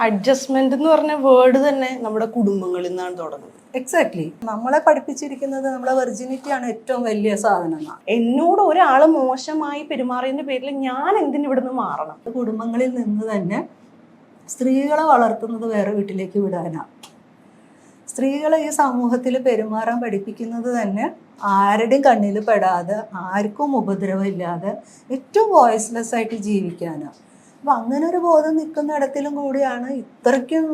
Adjustment എന്ന് പറഞ്ഞ word തന്നെ നമ്മുടെ കുടുംബങ്ങളിൽ നിന്നാണ് തുടങ്ങുന്നത്. എക്സാക്ട്ലി. നമ്മളെ പഠിപ്പിച്ചിരിക്കുന്നത് നമ്മളെ വെർജിനിറ്റിയാണ് ഏറ്റവും വലിയ സാധനം. എന്നോട് ഒരാൾ മോശമായി പെരുമാറിയതിന്റെ പേരിൽ ഞാൻ എന്തിനു ഇവിടുന്ന് മാറണം? കുടുംബങ്ങളിൽ നിന്ന് തന്നെ സ്ത്രീകളെ വളർത്തുന്നത് വേറെ വീട്ടിലേക്ക് വിടാനാണ്. സ്ത്രീകളെ ഈ സമൂഹത്തിൽ പെരുമാറാൻ പഠിപ്പിക്കുന്നത് തന്നെ ആരുടെയും കണ്ണിൽ പെടാതെ, ആർക്കും ഉപദ്രവമില്ലാതെ, ഏറ്റവും വോയിസ്ലെസ് ആയിട്ട് ജീവിക്കാനാണ്. അപ്പം അങ്ങനെ ഒരു ബോധം നിൽക്കുന്ന ഇടത്തിലും കൂടിയാണ് ഇത്രയ്ക്കും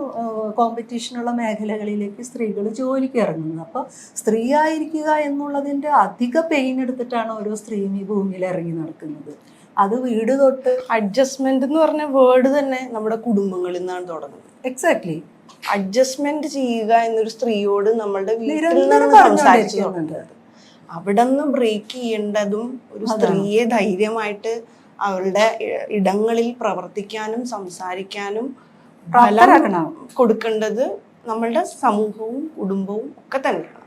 കോമ്പറ്റീഷനുള്ള മേഖലകളിലേക്ക് സ്ത്രീകൾ ജോലിക്ക് ഇറങ്ങുന്നത്. അപ്പോൾ സ്ത്രീ ആയിരിക്കുക എന്നുള്ളതിൻ്റെ അധിക പെയിൻ എടുത്തിട്ടാണ് ഓരോ സ്ത്രീയും ഈ ഭൂമിയിൽ ഇറങ്ങി നടക്കുന്നത്. അത് വീട് തൊട്ട് അഡ്ജസ്റ്റ്മെന്റ് എന്ന് പറഞ്ഞ വേർഡ് തന്നെ നമ്മുടെ കുടുംബങ്ങളിൽ നിന്നാണ് തുടങ്ങുന്നത്. എക്സാക്ട്ലി. അഡ്ജസ്റ്റ്മെന്റ് ചെയ്യുക എന്നൊരു സ്ത്രീയോട് നമ്മളുടെ വീട്ടിൽ സംസാരിക്കുന്നുണ്ട്. അവിടെ നിന്ന് ബ്രേക്ക് ചെയ്യേണ്ടതും ഒരു സ്ത്രീയെ ധൈര്യമായിട്ട് അവരുടെ ഇടങ്ങളിൽ പ്രവർത്തിക്കാനും സംസാരിക്കാനും കൊടുക്കേണ്ടത് നമ്മളുടെ സമൂഹവും കുടുംബവും ഒക്കെ തന്നെയാണ്.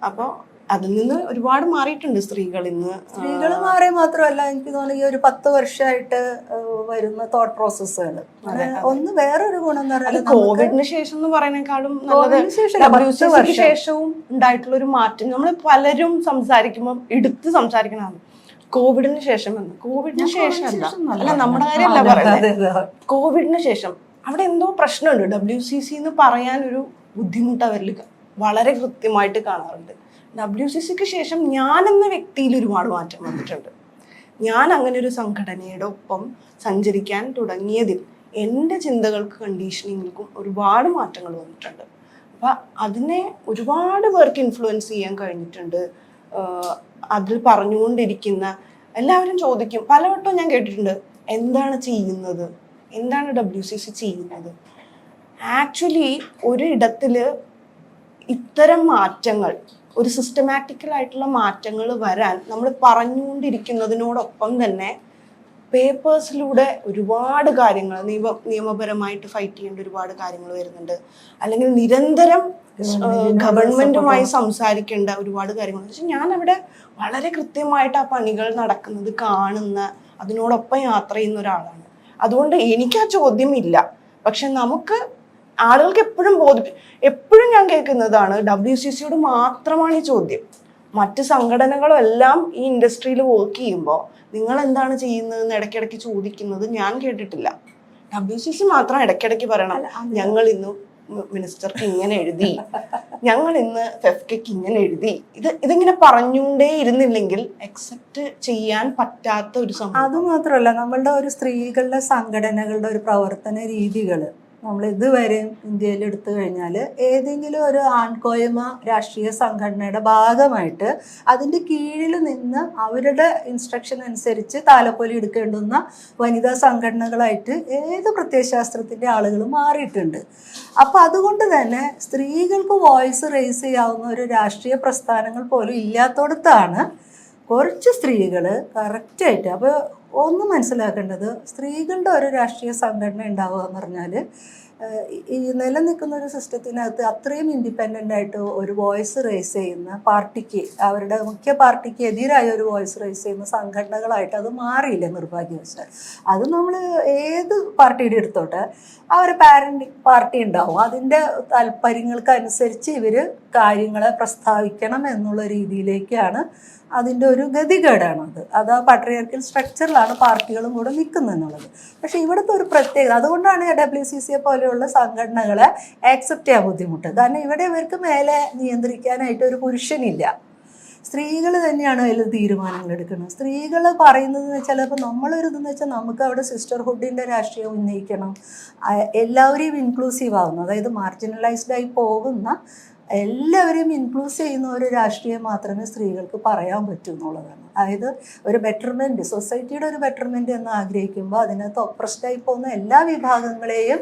അപ്പോൾ അതിൽ നിന്ന് ഒരുപാട് മാറിയിട്ടുണ്ട് സ്ത്രീകൾ. ഇന്ന് സ്ത്രീകൾ മാറി മാത്രമല്ല, എനിക്ക് തോന്നുന്നു ഈ ഒരു 10 വർഷമായിട്ട് വരുന്ന തോട്ട് പ്രോസസ്സുകൾ ഒന്ന് വേറൊരു ഗുണം എന്ന് പറഞ്ഞാൽ കോവിഡിന് ശേഷം എന്ന് പറയുന്നതിനേക്കാളും ശേഷവും ഉണ്ടായിട്ടുള്ള ഒരു മാറ്റം. നമ്മൾ പലരും സംസാരിക്കുമ്പോൾ എടുത്ത് സംസാരിക്കണതാണ് കോവിഡിന് ശേഷം എന്ന്. കോവിഡിന് ശേഷം അല്ല, നമ്മുടെ കാര്യമല്ല പറയുന്നത്. കോവിഡിന് ശേഷം അവിടെ എന്തോ പ്രശ്നമുണ്ട്. WCC എന്ന് പറയാൻ ഒരു ബുദ്ധിമുട്ട് അവരിൽ വളരെ കൃത്യമായിട്ട് കാണാറുണ്ട്. WCCക്ക് ശേഷം ഞാൻ എന്ന വ്യക്തിയിൽ ഒരുപാട് മാറ്റം വന്നിട്ടുണ്ട്. ഞാൻ അങ്ങനെ ഒരു സംഘടനയുടെ ഒപ്പം സഞ്ചരിക്കാൻ തുടങ്ങിയതിൽ എൻ്റെ ചിന്തകൾക്ക് കണ്ടീഷനിങ്ങൾക്കും ഒരുപാട് മാറ്റങ്ങൾ വന്നിട്ടുണ്ട്. അപ്പം അതിനെ ഒരുപാട് പേർക്ക് ഇൻഫ്ലുവൻസ് ചെയ്യാൻ കഴിഞ്ഞിട്ടുണ്ട്. അതിൽ പറഞ്ഞുകൊണ്ടിരിക്കുന്ന എല്ലാവരും ചോദിക്കും, പലവട്ടം ഞാൻ കേട്ടിട്ടുണ്ട്, എന്താണ് ചെയ്യുന്നത്, എന്താണ് WCC ചെയ്യുന്നത്. ആക്ച്വലി ഒരിടത്തിൽ ഇത്തരം മാറ്റങ്ങൾ, ഒരു സിസ്റ്റമാറ്റിക്കലായിട്ടുള്ള മാറ്റങ്ങൾ വരാൻ നമ്മൾ പറഞ്ഞുകൊണ്ടിരിക്കുന്നതിനോടൊപ്പം തന്നെ പേപ്പേഴ്സിലൂടെ ഒരുപാട് കാര്യങ്ങൾ, നിയമപരമായിട്ട് ഫൈറ്റ് ചെയ്യേണ്ട ഒരുപാട് കാര്യങ്ങൾ വരുന്നുണ്ട്. അല്ലെങ്കിൽ നിരന്തരം ഗവൺമെന്റുമായി സംസാരിക്കേണ്ട ഒരുപാട് കാര്യങ്ങൾ. പക്ഷെ ഞാൻ അവിടെ വളരെ കൃത്യമായിട്ട് ആ പണികൾ നടക്കുന്നത് കാണുന്ന, അതിനോടൊപ്പം യാത്ര ചെയ്യുന്ന ഒരാളാണ്. അതുകൊണ്ട് എനിക്ക് ആ ചോദ്യം ഇല്ല. പക്ഷെ നമുക്ക് ആളുകൾക്ക് എപ്പോഴും ഞാൻ കേൾക്കുന്നതാണ്, WCCയോട് മാത്രമാണ് ഈ ചോദ്യം. മറ്റ് സംഘടനകളും എല്ലാം ഈ ഇൻഡസ്ട്രിയിൽ വർക്ക് ചെയ്യുമ്പോൾ നിങ്ങൾ എന്താണ് ചെയ്യുന്നതെന്ന് ഇടയ്ക്കിടയ്ക്ക് ചോദിക്കുന്നത് ഞാൻ കേട്ടിട്ടില്ല. WCC മാത്രം ഇടയ്ക്കിടയ്ക്ക് പറയണം, ഞങ്ങൾ ഇന്ന് മിനിസ്റ്റർക്ക് ഇങ്ങനെ എഴുതി, ഞങ്ങൾ ഇന്ന് ഫെഫ്കയ്ക്ക് ഇങ്ങനെ എഴുതി. ഇതിങ്ങനെ പറഞ്ഞുകൊണ്ടേ ഇരുന്നില്ലെങ്കിൽ അക്സെപ്റ്റ് ചെയ്യാൻ പറ്റാത്ത ഒരു സംഭവം. അത് മാത്രമല്ല, നമ്മളുടെ ഒരു സ്ത്രീകളുടെ സംഘടനകളുടെ ഒരു പ്രവർത്തന രീതികൾ നമ്മൾ ഇതുവരെയും ഇന്ത്യയിൽ എടുത്തു കഴിഞ്ഞാൽ ഏതെങ്കിലും ഒരു ആൺകോയ്മ രാഷ്ട്രീയ സംഘടനയുടെ ഭാഗമായിട്ട് അതിൻ്റെ കീഴിൽ നിന്ന് അവരുടെ ഇൻസ്ട്രക്ഷൻ അനുസരിച്ച് താലപ്പൊലി എടുക്കേണ്ടുന്ന വനിതാ സംഘടനകളായിട്ട് ഏത് പ്രത്യയശാസ്ത്രത്തിൻ്റെ ആളുകളും മാറിയിട്ടുണ്ട്. അപ്പോൾ അതുകൊണ്ട് തന്നെ സ്ത്രീകൾക്ക് വോയിസ് റേസ് ചെയ്യാവുന്ന ഒരു രാഷ്ട്രീയ പ്രസ്ഥാനങ്ങൾ പോലും ഇല്ലാത്തടത്താണ് കുറച്ച് സ്ത്രീകൾ കറക്റ്റായിട്ട്. അപ്പോൾ ഒന്ന് മനസ്സിലാക്കേണ്ടത്, സ്ത്രീകളുടെ ഒരു രാഷ്ട്രീയ സംഘടന ഉണ്ടാവുക എന്ന് പറഞ്ഞാൽ ഈ നിലനിൽക്കുന്ന ഒരു സിസ്റ്റത്തിനകത്ത് അത്രയും ഇൻഡിപെൻഡൻ്റ് ആയിട്ട് ഒരു വോയിസ് റേസ് ചെയ്യുന്ന പാർട്ടിക്ക്, അവരുടെ മുഖ്യ പാർട്ടിക്ക് എതിരായ ഒരു വോയിസ് റേസ് ചെയ്യുന്ന സംഘടനകളായിട്ട് അത് മാറിയില്ല നിർഭാഗ്യവശാൽ. അത് നമ്മൾ ഏത് പാർട്ടിയുടെ എടുത്തോട്ടെ, അവർ പാരൻറ്റിങ് പാർട്ടി ഉണ്ടാവും, അതിൻ്റെ താല്പര്യങ്ങൾക്കനുസരിച്ച് ഇവർ കാര്യങ്ങളെ പ്രസ്താവിക്കണം എന്നുള്ള രീതിയിലേക്കാണ് അതിൻ്റെ ഒരു ഗതികേടാണത്. അത് ആ പാട്രിയാർക്കൽ സ്ട്രക്ചറിലാണ് പാർട്ടികളും കൂടെ നിൽക്കുന്നത് എന്നുള്ളത്. പക്ഷേ ഇവിടുത്തെ ഒരു പ്രത്യേകത, അതുകൊണ്ടാണ് WCCയെ പോലെയുള്ള സംഘടനകളെ ആക്സെപ്റ്റ് ചെയ്യാൻ ബുദ്ധിമുട്ട്. കാരണം ഇവിടെ ഇവർക്ക് മേലെ നിയന്ത്രിക്കാനായിട്ട് ഒരു പുരുഷനില്ല. സ്ത്രീകൾ തന്നെയാണ് അതിൽ തീരുമാനങ്ങൾ എടുക്കുന്നത്. സ്ത്രീകൾ പറയുന്നതെന്ന് വെച്ചാൽ, ഇപ്പോൾ നമ്മളൊരിതെന്ന് വെച്ചാൽ നമുക്ക് അവിടെ സിസ്റ്റർഹുഡിൻ്റെ രാഷ്ട്രീയം ഉന്നയിക്കണം, എല്ലാവരെയും ഇൻക്ലൂസീവ് ആവുന്നു, അതായത് മാർജിനലൈസ്ഡ് ആയി പോകുന്ന എല്ലാവരെയും ഇൻക്ലൂസ് ചെയ്യുന്ന ഒരു രാഷ്ട്രീയം മാത്രമേ സ്ത്രീകൾക്ക് പറയാൻ പറ്റൂ എന്നുള്ളതാണ്. അതായത് ഒരു ബെറ്റർമെൻറ്റ്, സൊസൈറ്റിയുടെ ഒരു ബെറ്റർമെൻറ്റ് എന്ന് ആഗ്രഹിക്കുമ്പോൾ അതിനകത്ത് ഒപ്രസ്ഡായി പോകുന്ന എല്ലാ വിഭാഗങ്ങളെയും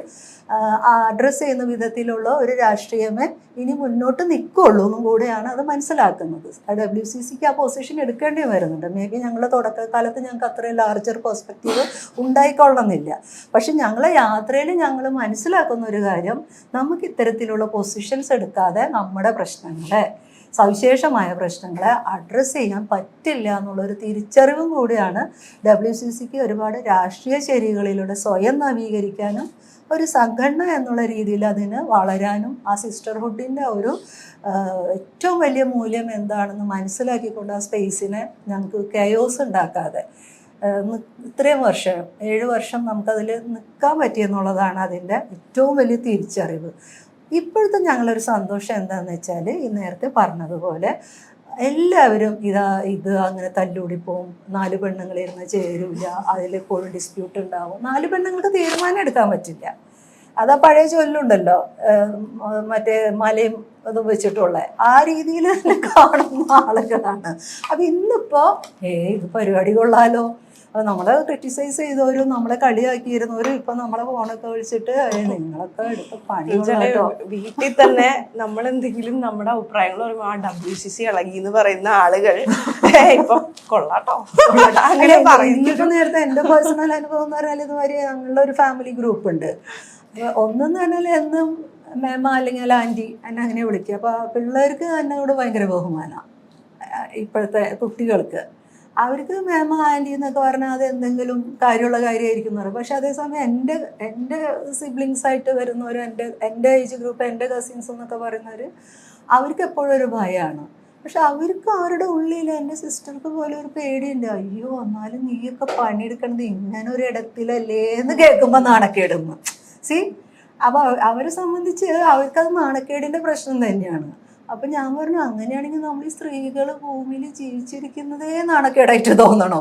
അഡ്രസ്സ് ചെയ്യുന്ന വിധത്തിലുള്ള ഒരു രാഷ്ട്രീയമേ ഇനി മുന്നോട്ട് നിൽക്കുള്ളൂ എന്നും കൂടെയാണ് അത് മനസ്സിലാക്കുന്നത്. WCCക്ക് ആ പൊസിഷൻ എടുക്കേണ്ടി വരുന്നുണ്ട്. മേ ബി ഞങ്ങളുടെ തുടക്കകാലത്ത് ഞങ്ങൾക്ക് അത്രയും ലാർജർ പെർസ്പെക്റ്റീവ് ഉണ്ടായിക്കൊള്ളണമെന്നില്ല. പക്ഷെ ഞങ്ങളെ യാത്രയിൽ ഞങ്ങൾ മനസ്സിലാക്കുന്ന ഒരു കാര്യം, നമുക്ക് ഇത്തരത്തിലുള്ള പൊസിഷൻസ് എടുക്കാതെ നമ്മുടെ പ്രശ്നങ്ങളെ സവിശേഷമായ പ്രശ്നങ്ങളെ അഡ്രസ്സ് ചെയ്യാൻ പറ്റില്ല എന്നുള്ളൊരു തിരിച്ചറിവും കൂടിയാണ് WCCക്ക് ഒരുപാട് രാഷ്ട്രീയ ശരികളിലൂടെ സ്വയം നവീകരിക്കാനും ഒരു സംഘടന എന്നുള്ള രീതിയിൽ അതിന് വളരാനും ആ സിസ്റ്റർഹുഡിൻ്റെ ഒരു ഏറ്റവും വലിയ മൂല്യം എന്താണെന്ന് മനസ്സിലാക്കിക്കൊണ്ട് ആ സ്പേസിനെ ഞങ്ങൾക്ക് കെയോസ് ഉണ്ടാക്കാതെ ഇത്രയും വർഷം 7 വർഷം നമുക്കതിൽ നിൽക്കാൻ പറ്റിയെന്നുള്ളതാണ് അതിൻ്റെ ഏറ്റവും വലിയ തിരിച്ചറിവ്. ഇപ്പോഴത്തെ ഞങ്ങളൊരു സന്തോഷം എന്താണെന്ന് വെച്ചാൽ ഈ നേരത്തെ പറഞ്ഞതുപോലെ എല്ലാവരും ഇത് അങ്ങനെ തല്ലൂടിപ്പോവും, 4 പെണ്ണുങ്ങളിരുന്ന് ചേരില്ല, അതിലെപ്പോഴും ഡിസ്പ്യൂട്ട് ഉണ്ടാവും. 4 പെണ്ണുങ്ങൾക്ക് തീരുമാനം എടുക്കാൻ പറ്റില്ല. അതാ പഴയ ചൊല്ലുണ്ടല്ലോ, മറ്റേ മലയും അത് വെച്ചിട്ടുള്ള ആ രീതിയിൽ കാണുന്ന ആളുകളാണ്. അപ്പം ഇന്നിപ്പോൾ ഇത് പരിപാടി കൊള്ളാലോ, നമ്മളെ ക്രിറ്റിസൈസ് ചെയ്തവരും നമ്മളെ കളിയാക്കിയിരുന്നവരും ഇപ്പൊ നമ്മളെ ഫോണൊക്കെ വിളിച്ചിട്ട് നിങ്ങളൊക്കെ എടുത്ത പണി വീട്ടിൽ തന്നെ നമ്മൾ എന്തെങ്കിലും നമ്മുടെ അഭിപ്രായങ്ങൾ പറയുമ്പോൾ ആ WCC ഇളകി എന്ന് പറയുന്ന ആളുകൾ ഇപ്പൊ കൊള്ളാട്ടോ അങ്ങനെ പറയുന്നത്. നേരത്തെ എന്റെ പേഴ്സണൽ അനുഭവം എന്ന് പറഞ്ഞാൽ ഇതുവരെ ഞങ്ങളുടെ ഒരു ഫാമിലി ഗ്രൂപ്പ് ഉണ്ട്. ഒന്നെന്ന് പറഞ്ഞാൽ എന്നും മേമ അല്ലെങ്കിൽ ആൻറ്റി എന്നെ അങ്ങനെ വിളിക്കുക. അപ്പൊ പിള്ളേർക്ക് എന്നോട് ഭയങ്കര ബഹുമാനമാണ്. ഇപ്പോഴത്തെ കുട്ടികൾക്ക് അവർക്ക് മേമ ആൻറ്റി എന്നൊക്കെ പറഞ്ഞാൽ അത് എന്തെങ്കിലും കാര്യമുള്ള കാര്യമായിരിക്കും എന്ന് പറയും. പക്ഷെ അതേസമയം എൻ്റെ സിബ്ലിങ്സ് ആയിട്ട് വരുന്നവർ, എൻ്റെ ഏജ് ഗ്രൂപ്പ്, എൻ്റെ കസിൻസ് എന്നൊക്കെ പറയുന്നവർ അവർക്ക് എപ്പോഴും ഒരു ഭയമാണ്. പക്ഷെ അവർക്ക് അവരുടെ ഉള്ളിൽ എൻ്റെ സിസ്റ്റർക്ക് പോലെ ഒരു പേടിയുണ്ട്. അയ്യോ എന്നാലും നീയൊക്കെ പണിയെടുക്കണത് ഇങ്ങനെ ഒരു ഇടത്തിലല്ലേ എന്ന് കേൾക്കുമ്പോൾ നാണക്കേടുന്നു. അപ്പോൾ അവരെ സംബന്ധിച്ച് അവർക്കത് നാണക്കേടിൻ്റെ പ്രശ്നം തന്നെയാണ്. അപ്പം ഞാൻ പറഞ്ഞു, അങ്ങനെയാണെങ്കിൽ നമ്മൾ ഈ സ്ത്രീകൾ ഭൂമിയിൽ ജീവിച്ചിരിക്കുന്നതേ നാണക്കേടായിട്ട് തോന്നണോ?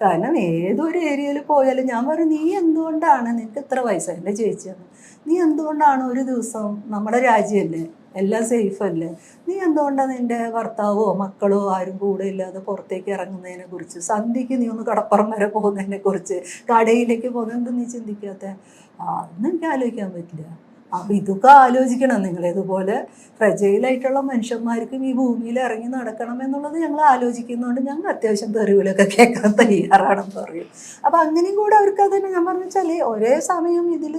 കാരണം ഏതൊരു ഏരിയയിൽ പോയാലും ഞാൻ പറഞ്ഞു, നീ എന്തുകൊണ്ടാണ്, നിനക്ക് ഇത്ര വയസ്സായി എൻ്റെ ചേച്ചിയാണ്, നീ എന്തുകൊണ്ടാണ് ഒരു ദിവസം നമ്മുടെ രാജ്യമല്ലേ, എല്ലാം സേഫ് അല്ലേ, നീ എന്തുകൊണ്ടാണ് നിൻ്റെ ഭർത്താവോ മക്കളോ ആരും കൂടെ ഇല്ലാതെ പുറത്തേക്ക് ഇറങ്ങുന്നതിനെ കുറിച്ച്, സന്ധ്യയ്ക്ക് നീ ഒന്ന് കടപ്പുറം വരെ പോകുന്നതിനെ കുറിച്ച്, കടയിലേക്ക് പോകുന്നത് നീ ചിന്തിക്കാത്ത? അതൊന്നും എനിക്ക് ആലോചിക്കാൻ പറ്റില്ല. അപ്പം ഇതൊക്കെ ആലോചിക്കണം. നിങ്ങളിതുപോലെ ഫ്രജൈലായിട്ടുള്ള മനുഷ്യന്മാർക്കും ഈ ഭൂമിയിൽ ഇറങ്ങി നടക്കണം എന്നുള്ളത് ഞങ്ങൾ ആലോചിക്കുന്നതുകൊണ്ട് ഞങ്ങൾ അത്യാവശ്യം തെറിവിലൊക്കെ കേൾക്കാൻ തയ്യാറാണെന്ന് പറയും. അപ്പം അങ്ങനെയും കൂടെ അവർക്ക് അതിന് ഞാൻ പറഞ്ഞു വെച്ചാൽ ഒരേ സമയം ഇതിൽ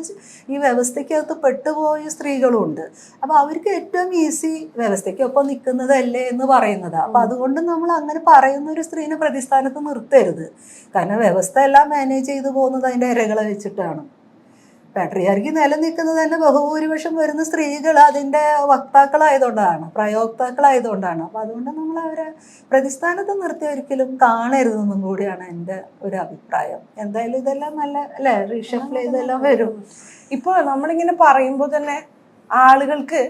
ഈ വ്യവസ്ഥയ്ക്കകത്ത് പെട്ടുപോയ സ്ത്രീകളുണ്ട്. അപ്പം അവർക്ക് ഏറ്റവും ഈസി വ്യവസ്ഥയ്ക്കൊപ്പം നിൽക്കുന്നതല്ലേ എന്ന് പറയുന്നത്. അപ്പം അതുകൊണ്ട് നമ്മൾ അങ്ങനെ പറയുന്ന ഒരു സ്ത്രീനെ പ്രതിസ്ഥാനത്ത് നിർത്തരുത്. കാരണം വ്യവസ്ഥ എല്ലാം മാനേജ് ചെയ്തു പോകുന്നത് അതിൻ്റെ ഇരകളെ വെച്ചിട്ടാണ്. പാട്രിയാർക്കി നിലനിൽക്കുന്നത് തന്നെ ബഹുഭൂരിപക്ഷം വരുന്ന സ്ത്രീകൾ അതിൻ്റെ വക്താക്കളായതുകൊണ്ടാണ്, പ്രയോക്താക്കളായതുകൊണ്ടാണ്. അപ്പം അതുകൊണ്ട് നമ്മൾ അവരെ പ്രതിസ്ഥാനത്ത് നിർത്തി ഒരിക്കലും കാണരുതെന്നും കൂടിയാണ് എൻ്റെ ഒരു അഭിപ്രായം. എന്തായാലും ഇതെല്ലാം നല്ല അല്ലേ, റീഷഫിൽ ഇതെല്ലാം വരും. ഇപ്പോൾ നമ്മളിങ്ങനെ പറയുമ്പോൾ തന്നെ ആളുകൾക്ക്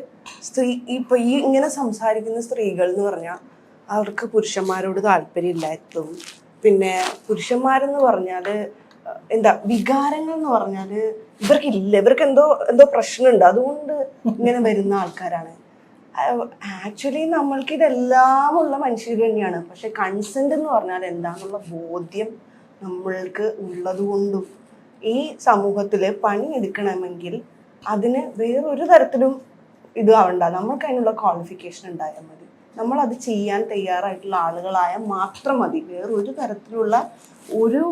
ഇപ്പോൾ ഈ ഇങ്ങനെ സംസാരിക്കുന്ന സ്ത്രീകൾ എന്ന് പറഞ്ഞാൽ അവർക്ക് പുരുഷന്മാരോട് താല്പര്യമില്ലായിട്ടും, പിന്നെ പുരുഷന്മാരെന്ന് പറഞ്ഞാൽ എന്താ വികാരങ്ങൾ എന്ന് പറഞ്ഞാൽ ഇവർക്കില്ല, ഇവർക്ക് എന്തോ പ്രശ്നമുണ്ട്, അതുകൊണ്ട് ഇങ്ങനെ വരുന്ന ആൾക്കാരാണ്. ആക്ച്വലി നമ്മൾക്ക് ഇതെല്ലാം ഉള്ള മനുഷ്യർ തന്നെയാണ്. പക്ഷെ കൺസെന്റ് എന്ന് പറഞ്ഞാൽ എന്താണെന്നുള്ള ബോധ്യം നമ്മൾക്ക് ഉള്ളത് കൊണ്ടും ഈ സമൂഹത്തിൽ പണിയെടുക്കണമെങ്കിൽ അതിന് വേറൊരു തരത്തിലും ഇതാവണ്ട, നമ്മൾക്ക് അതിനുള്ള ക്വാളിഫിക്കേഷൻ ഉണ്ടായാൽ മതി, നമ്മളത് ചെയ്യാൻ തയ്യാറായിട്ടുള്ള ആളുകളായാൽ മാത്രം മതി. വേറൊരു തരത്തിലുള്ള ഒരു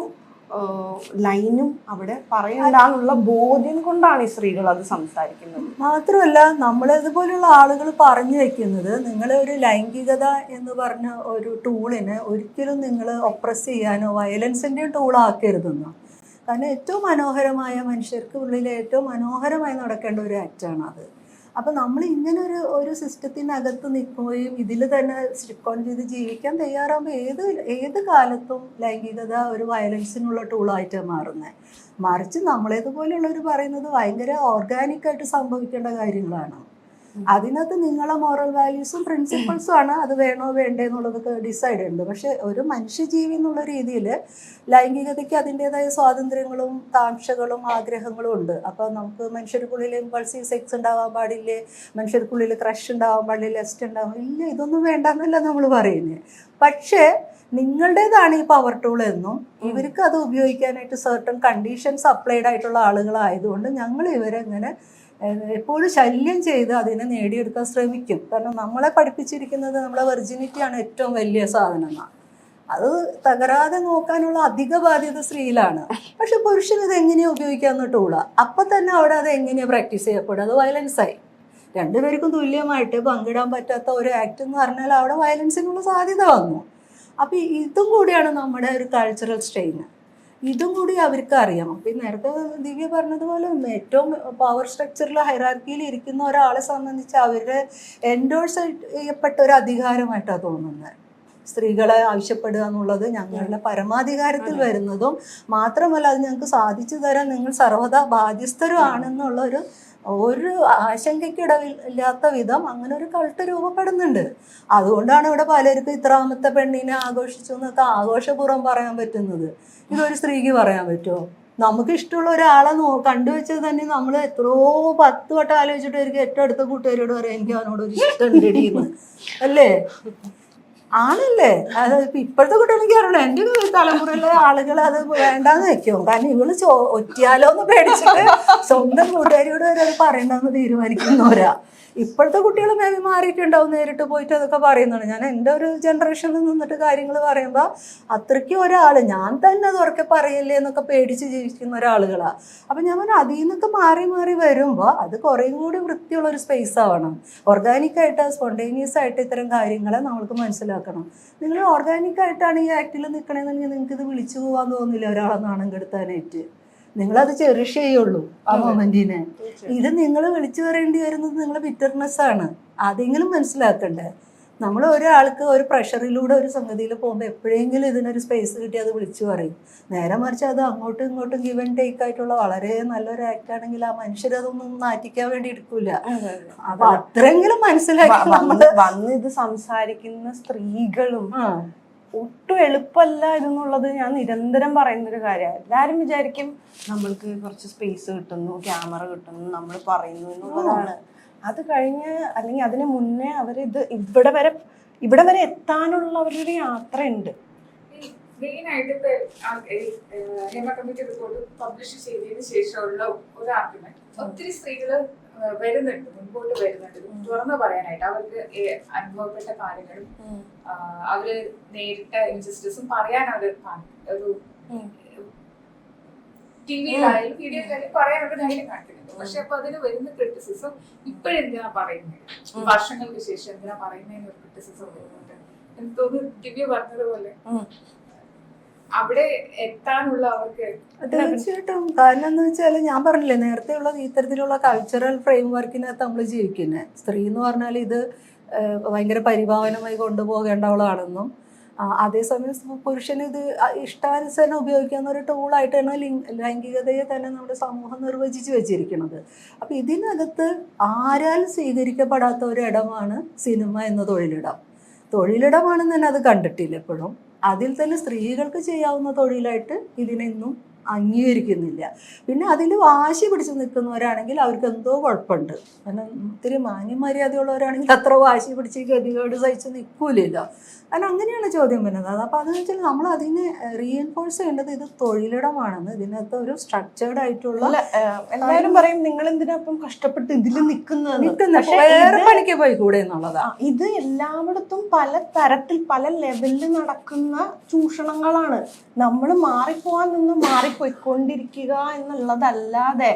ലൈനും അവിടെ പറയണ്ടാന്നുള്ള ബോധ്യം കൊണ്ടാണ് ഈ സ്ത്രീകൾ അത് സംസാരിക്കുന്നത്. മാത്രമല്ല നമ്മളിതുപോലുള്ള ആളുകൾ പറഞ്ഞു വെക്കുന്നത്, നിങ്ങളെ ഒരു ലൈംഗികത എന്ന് പറഞ്ഞ ഒരു ടൂളിനെ ഒരിക്കലും നിങ്ങൾ ഒപ്രസ് ചെയ്യാനോ വയലൻസിൻ്റെയും ടൂളാക്കരുതെന്നോ. കാരണം ഏറ്റവും മനോഹരമായ, മനുഷ്യർക്ക് ഉള്ളിൽ ഏറ്റവും മനോഹരമായി നടക്കേണ്ട ഒരു ആക്റ്റാണ് അത്. അപ്പം നമ്മൾ ഇങ്ങനെ ഒരു സിസ്റ്റത്തിനകത്ത് നിൽക്കുകയും ഇതിൽ തന്നെ സ്റ്റിക്ക് ഓൺ ചെയ്ത് ജീവിക്കാൻ തയ്യാറാകുമ്പോൾ ഏത് കാലത്തും ലൈംഗികത ഒരു വയലൻസിനുള്ള ടൂളായിട്ടാണ് മാറുന്നത്. മറിച്ച് നമ്മളേതുപോലെയുള്ളവർ പറയുന്നത് ഭയങ്കര ഓർഗാനിക്കായിട്ട് സംഭവിക്കേണ്ട കാര്യങ്ങളാണ്. അതിനകത്ത് നിങ്ങളെ മോറൽ വാല്യൂസും പ്രിൻസിപ്പിൾസും ആണ് അത് വേണോ വേണ്ടേ എന്നുള്ളതൊക്കെ ഡിസൈഡ് ചെയ്യുന്നുണ്ട്. പക്ഷെ ഒരു മനുഷ്യജീവി എന്നുള്ള രീതിയിൽ ലൈംഗികതയ്ക്ക് അതിൻ്റെതായ സ്വാതന്ത്ര്യങ്ങളും കാംക്ഷകളും ആഗ്രഹങ്ങളും ഉണ്ട്. അപ്പോൾ നമുക്ക് മനുഷ്യർക്കുള്ളിൽ ഇമ്പൾസീവ് സെക്സ് ഉണ്ടാവാൻ പാടില്ലേ, മനുഷ്യർക്കുള്ളിൽ ക്രഷ് ഉണ്ടാവാൻ പാടില്ല, ലെസ്റ്റ് ഉണ്ടാവാൻ ഇല്ല, ഇതൊന്നും വേണ്ടെന്നല്ല നമ്മൾ പറയുന്നത്. പക്ഷേ നിങ്ങളുടേതാണ് ഈ പവർ ടൂൾ എന്നും ഇവർക്ക് അത് ഉപയോഗിക്കാനായിട്ട് സർട്ടൺ കണ്ടീഷൻസ് അപ്ലൈഡ് ആയിട്ടുള്ള ആളുകളായതുകൊണ്ട് ഞങ്ങൾ ഇവരെങ്ങനെ എപ്പോഴും ശല്യം ചെയ്ത് അതിനെ നേടിയെടുക്കാൻ ശ്രമിക്കും. കാരണം നമ്മളെ പഠിപ്പിച്ചിരിക്കുന്നത് നമ്മളെ വെർജിനിറ്റിയാണ് ഏറ്റവും വലിയ സാധനം. അത് തകരാതെ നോക്കാനുള്ള അധിക ബാധ്യത സ്ത്രീയിലാണ്. പക്ഷെ പുരുഷൻ ഇത് എങ്ങനെയാണ് ഉപയോഗിക്കാവുന്ന ടൂളാണ്. അപ്പം തന്നെ അവിടെ അത് എങ്ങനെയാണ് പ്രാക്ടീസ് ചെയ്യപ്പെടുക, അത് വയലൻസായി. രണ്ടുപേർക്കും തുല്യമായിട്ട് പങ്കിടാൻ പറ്റാത്ത ഒരു ആക്ട് എന്ന് പറഞ്ഞാൽ അവിടെ വയലൻസിനുള്ള സാധ്യത വന്നു. അപ്പം ഇതും കൂടിയാണ് നമ്മുടെ ഒരു കൾച്ചറൽ സ്ട്രെയിൻ. ഇതും കൂടി അവർക്ക് അറിയാം. അപ്പം ഈ നേരത്തെ ദിവ്യ പറഞ്ഞതുപോലെ ഏറ്റവും പവർ സ്ട്രക്ചറിൽ ഹൈറാർക്കിയിൽ ഇരിക്കുന്ന ഒരാളെ സംബന്ധിച്ച് അവരുടെ എൻഡോഴ്സ് ചെയ്യപ്പെട്ട ഒരു അധികാരമായിട്ടാണ് തോന്നുന്നത്. സ്ത്രീകളെ ആവശ്യപ്പെടുക എന്നുള്ളത് ഞങ്ങളുടെ പരമാധികാരത്തിൽ വരുന്നതും മാത്രമല്ല അത് ഞങ്ങൾക്ക് സാധിച്ചു തരാൻ നിങ്ങൾ സർവ്വതാ ബാധ്യസ്ഥരുമാണെന്നുള്ള ഒരു ആശങ്കയ്ക്കിടയില്ലാത്ത വിധം അങ്ങനെ ഒരു കൾട്ട് രൂപപ്പെടുന്നുണ്ട്. അതുകൊണ്ടാണ് ഇവിടെ പലർക്കും ഇത്രാമത്തെ പെണ്ണിനെ ആഘോഷിച്ചു എന്നൊക്കെ ആഘോഷപൂർവ്വം പറയാൻ പറ്റുന്നത്. ഇതൊരു സ്ത്രീക്ക് പറയാൻ പറ്റുമോ? നമുക്ക് ഇഷ്ടമുള്ള ഒരാളെ കണ്ടുവെച്ചത് തന്നെ നമ്മൾ എത്രയോ 10 വട്ടം ആലോചിച്ചിട്ട് എനിക്ക് ഏറ്റവും അടുത്ത കൂട്ടുകാരോട് പറയാം എനിക്ക് അവനോട് ഒരു ഇഷ്ടം ഉണ്ടെന്ന് അല്ലേ? ആണല്ലേ? അത് ഇപ്പോഴത്തെ കുട്ടികളെനിക്ക് അറിയണം. എൻ്റെ തലമുറയിലെ ആളുകൾ അത് വേണ്ടാന്ന് വെക്കും. കാരണം ഇവള് ഒറ്റിയാലോ എന്ന് പേടിച്ചിട്ട് സ്വന്തം കൂട്ടുകാരിയോട് വരെ അത് പറയണ്ടെന്ന് തീരുമാനിക്കുന്നവരാ. ഇപ്പോഴത്തെ കുട്ടികൾ മേബി മാറിയിട്ടുണ്ടാവും, നേരിട്ട് പോയിട്ട് അതൊക്കെ പറയുന്നതാണ്. ഞാൻ എൻ്റെ ഒരു ജനറേഷനിൽ നിന്നിട്ട് കാര്യങ്ങൾ പറയുമ്പോൾ അത്രയ്ക്കും ഒരാൾ ഞാൻ തന്നെ അത് ഉറക്കെ പറയല്ലേ എന്നൊക്കെ പേടിച്ച് ജീവിക്കുന്ന ഒരാളുകളാണ്. അപ്പം ഞാൻ പറഞ്ഞു അതിൽ നിന്നൊക്കെ മാറി മാറി വരുമ്പോൾ അത് കുറേയും കൂടി വൃത്തിയുള്ളൊരു സ്പേസ് ആവണം. ഓർഗാനിക്കായിട്ട് സ്പോണ്ടേനിയസ് ആയിട്ട് ഇത്തരം കാര്യങ്ങളെ നമ്മൾക്ക് മനസ്സിലാക്കണം. നിങ്ങൾ ഓർഗാനിക്കായിട്ടാണ് ഈ ആക്ടിൽ നിൽക്കണമെന്നുണ്ടെങ്കിൽ നിങ്ങൾക്ക് ഇത് വിളിച്ചു പോകാൻ തോന്നില്ല ഒരാളെ നാണം കെടുത്താനായിട്ട്. നിങ്ങളത് ചെറിഷ് ചെയ്യുള്ളൂ ആ മൊമെന്റിനെ. ഇത് നിങ്ങൾ വിളിച്ചു പറയേണ്ടി വരുന്നത് നിങ്ങളെ ബിറ്റർനെസ് ആണ്. അതെങ്കിലും മനസ്സിലാക്കണ്ടേ? നമ്മൾ ഒരാൾക്ക് ഒരു പ്രഷറിലൂടെ ഒരു സംഗതിയിൽ പോകുമ്പോൾ എപ്പോഴെങ്കിലും ഇതിനൊരു സ്പേസ് കിട്ടി അത് വിളിച്ചു പറയും. നേരെ മറിച്ച് അത് അങ്ങോട്ടും ഇങ്ങോട്ടും ഗിവ് ആൻഡ് ടേക്ക് ആയിട്ടുള്ള വളരെ നല്ലൊരു ആക്ട് ആണെങ്കിൽ ആ മനുഷ്യരതൊന്നും നാറ്റിക്കാൻ വേണ്ടി എടുക്കൂല. അപ്പൊ അത്രയെങ്കിലും മനസ്സിലാക്കി വന്ന് ഇത് സംസാരിക്കുന്ന സ്ത്രീകളും ഒട്ടും എളുപ്പമല്ല ഇതെന്നുള്ളത് ഞാൻ നിരന്തരം പറയുന്നൊരു കാര്യമാണ്. എല്ലാവരും വിചാരിക്കും നമ്മൾക്ക് കുറച്ച് സ്പേസ് കിട്ടുന്നു, ക്യാമറ കിട്ടുന്നു, നമ്മൾ പറയുന്നു എന്നുള്ളതാണ്. അത് കഴിഞ്ഞ് അല്ലെങ്കിൽ അതിന് മുന്നേ അവരിത് ഇവിടെ വരെ എത്താനുള്ള അവരുടെ യാത്രയുണ്ട്. മെയിനായിട്ട് ഹേമ കമ്മിറ്റി റിപ്പോർട്ട് പബ്ലിഷ് ചെയ്തതിന് ശേഷമുള്ള ഒരു ആർഗ്യുമെന്റ് ഒത്തിരി സ്ത്രീകള് വരുന്നുണ്ട്, മുൻപോട്ട് വരുന്നുണ്ട് തുറന്നു പറയാനായിട്ട്. അവർക്ക് അനുഭവപ്പെട്ട കാര്യങ്ങളും അവര് നേരിട്ട ഇൻജസ്റ്റിസും പറയാൻ അവർ ഒരു ടിവിയിലായാലും വീഡിയോയിലായാലും പറയാൻ അവർ ധൈര്യം കാണിക്കുന്നുണ്ട്. പക്ഷെ അപ്പൊ അതിന് വരുന്ന ക്രിറ്റിസിസം ഇപ്പോഴെന്തിനാ പറയുന്നത്, വർഷങ്ങൾക്ക് ശേഷം എന്തിനാ പറയുന്നതിന് ഒരു ക്രിറ്റിസിസം വരുന്നുണ്ട്. എനിക്ക് തോന്നുന്നു ദിവ്യ പറഞ്ഞതുപോലെ അവിടെ എത്താനുള്ള അവർക്ക് തീർച്ചയായിട്ടും. കാരണം എന്ന് വെച്ചാൽ ഞാൻ പറഞ്ഞില്ലേ നേരത്തെ ഉള്ള ഇത്തരത്തിലുള്ള കൾച്ചറൽ ഫ്രെയിം വർക്കിനകത്ത് നമ്മൾ ജീവിക്കുന്നത്. സ്ത്രീ എന്ന് പറഞ്ഞാൽ ഇത് ഭയങ്കര പരിഭാവനമായി കൊണ്ടുപോകേണ്ടവളാണെന്നും അതേസമയം പുരുഷന് ഇത് ഇഷ്ടാനുസരണം ഉപയോഗിക്കാവുന്ന ഒരു ടൂളായിട്ടാണ് ലൈംഗികതയെ തന്നെ നമ്മുടെ സമൂഹം നിർവചിച്ച് വെച്ചിരിക്കുന്നത്. അപ്പം ഇതിനകത്ത് ആരാലും സ്വീകരിക്കപ്പെടാത്ത ഒരിടമാണ് സിനിമ എന്ന തൊഴിലിടം. തൊഴിലിടമാണെന്ന് തന്നെ അത് കണ്ടിട്ടില്ല എപ്പോഴും. അതിൽ തന്നെ സ്ത്രീകൾക്ക് ചെയ്യാവുന്ന തൊഴിലായിട്ട് ഇതിനെന്നും അംഗീകരിക്കുന്നില്ല. പിന്നെ അതിൽ വാശി പിടിച്ച് നിൽക്കുന്നവരാണെങ്കിൽ അവർക്ക് എന്തോ കുഴപ്പമുണ്ട്. കാരണം ഒത്തിരി മാന്യമര്യാദയുള്ളവരാണെങ്കിൽ അത്ര വാശി പിടിച്ച് ഗതികേട് സഹിച്ച് നിൽക്കൂലല്ലോ. കാരണം അങ്ങനെയാണ് ചോദ്യം വരുന്നത്. അപ്പോൾ അതെന്ന് വെച്ചാൽ നമ്മൾ അതിനെ റീഎൻഫോഴ്സ് ചെയ്യേണ്ടത് ഇത് തൊഴിലിടമാണെന്ന്. ഇതിനകത്ത് ഒരു സ്ട്രക്ചേർഡ് ആയിട്ടുള്ള എല്ലാവരും പറയും നിങ്ങൾ എന്തിനാപ്പം കഷ്ടപ്പെട്ട് ഇതിൽ നിൽക്കുന്ന വേറെ പണിക്ക് പോയി കൂടെ എന്നുള്ളതാണ്. ഇത് എല്ലായിടത്തും പല തരത്തിൽ പല ലെവലിൽ നടക്കുന്ന ചൂഷണങ്ങളാണ്. നമ്മൾ മാറിപ്പോവാൻ നിന്ന് മാറിപ്പോയിക്കൊണ്ടിരിക്കുക എന്നുള്ളതല്ലാതെ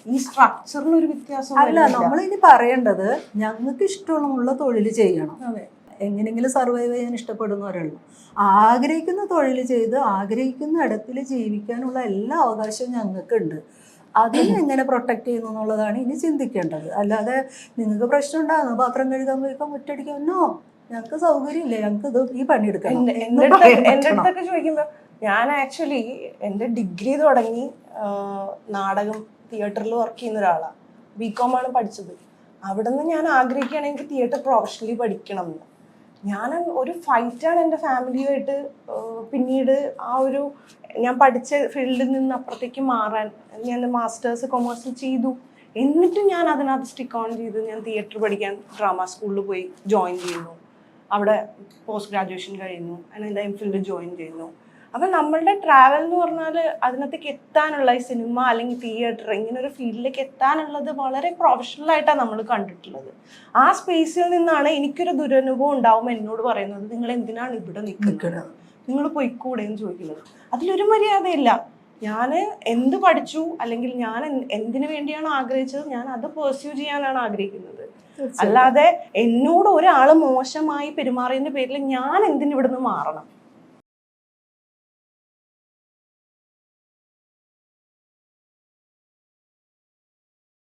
ഈ സ്ട്രക്ചറിൽ ഒരു വ്യത്യാസം അല്ല. നമ്മളിനി പറയേണ്ടത് ഞങ്ങൾക്ക് ഇഷ്ടമുള്ള തൊഴിൽ ചെയ്യണം. എങ്ങനെയെങ്കിലും സർവൈവ് ചെയ്യാൻ ഇഷ്ടപ്പെടുന്നവരുള്ളൂ. ആഗ്രഹിക്കുന്ന തൊഴിൽ ചെയ്ത് ആഗ്രഹിക്കുന്ന ഇടത്തിൽ ജീവിക്കാനുള്ള എല്ലാ അവകാശവും ഞങ്ങൾക്കുണ്ട്. അതിനെ എങ്ങനെ പ്രൊട്ടക്ട് ചെയ്യുന്നു എന്നുള്ളതാണ് ഇനി ചിന്തിക്കേണ്ടത്. അല്ലാതെ നിങ്ങൾക്ക് പ്രശ്നം ഉണ്ടാകുന്നു പാത്രം കഴുകാൻ പോയിക്കാൻ മുറ്റടിക്കാനോ ഞങ്ങൾക്ക് സൗകര്യമില്ലേ, ഞങ്ങൾക്ക് ഇത് ഈ പണിയെടുക്കണം. എൻ്റെ അടുത്തൊക്കെ ചോദിക്കുമ്പോൾ ഞാൻ ആക്ച്വലി എൻ്റെ ഡിഗ്രി തുടങ്ങി നാടകം തിയേറ്ററിൽ വർക്ക് ചെയ്യുന്ന ഒരാളാണ്. BCom ആണ് പഠിച്ചത്. അവിടെ നിന്ന് ഞാൻ ആഗ്രഹിക്കുകയാണെങ്കിൽ തിയേറ്റർ പ്രൊഫഷണലി പഠിക്കണം എന്ന്. ഞാൻ ഒരു ഫൈറ്റാണ് എൻ്റെ ഫാമിലിയുമായിട്ട് പിന്നീട് ആ ഒരു ഞാൻ പഠിച്ച ഫീൽഡിൽ നിന്ന് അപ്പുറത്തേക്ക് മാറാൻ. ഞാൻ മാസ്റ്റേഴ്സ് കൊമേഴ്സിൽ ചെയ്തു. എന്നിട്ടും ഞാൻ അതിനകത്ത് സ്റ്റിക്ക് ഓൺ ചെയ്ത് ഞാൻ തിയേറ്റർ പഠിക്കാൻ ഡ്രാമ സ്കൂളിൽ പോയി ജോയിൻ ചെയ്യുന്നു. അവിടെ പോസ്റ്റ് ഗ്രാജുവേഷൻ കഴിയുന്നു. അതിൻ്റെ MPhil ജോയിൻ ചെയ്യുന്നു. അപ്പം നമ്മളുടെ ട്രാവൽ എന്ന് പറഞ്ഞാൽ അതിനകത്തേക്ക് എത്താനുള്ള ഈ സിനിമ അല്ലെങ്കിൽ തിയേറ്റർ ഇങ്ങനെ ഒരു ഫീൽഡിലേക്ക് എത്താനുള്ളത് വളരെ പ്രൊഫഷണലായിട്ടാണ് നമ്മൾ കണ്ടിട്ടുള്ളത്. ആ സ്പേസിൽ നിന്നാണ് എനിക്കൊരു ദുരനുഭവം ഉണ്ടാവുമ്പോൾ എന്നോട് പറയുന്നത് നിങ്ങൾ എന്തിനാണ് ഇവിടെ നിൽക്കുന്നത്, നിങ്ങൾ പോയിക്കൂടെ എന്ന് ചോദിക്കുന്നത്. അതിലൊരു മര്യാദയില്ല. ഞാൻ എന്ത് പഠിച്ചു അല്ലെങ്കിൽ ഞാൻ എന്തിനു വേണ്ടിയാണ് ആഗ്രഹിച്ചത്, ഞാൻ അത് പെർസ്യൂ ചെയ്യാനാണ് ആഗ്രഹിക്കുന്നത്. അല്ലാതെ എന്നോട് ഒരാൾ മോശമായി പെരുമാറിയതിന്റെ പേരിൽ ഞാൻ എന്തിനു ഇവിടുന്ന് മാറണം?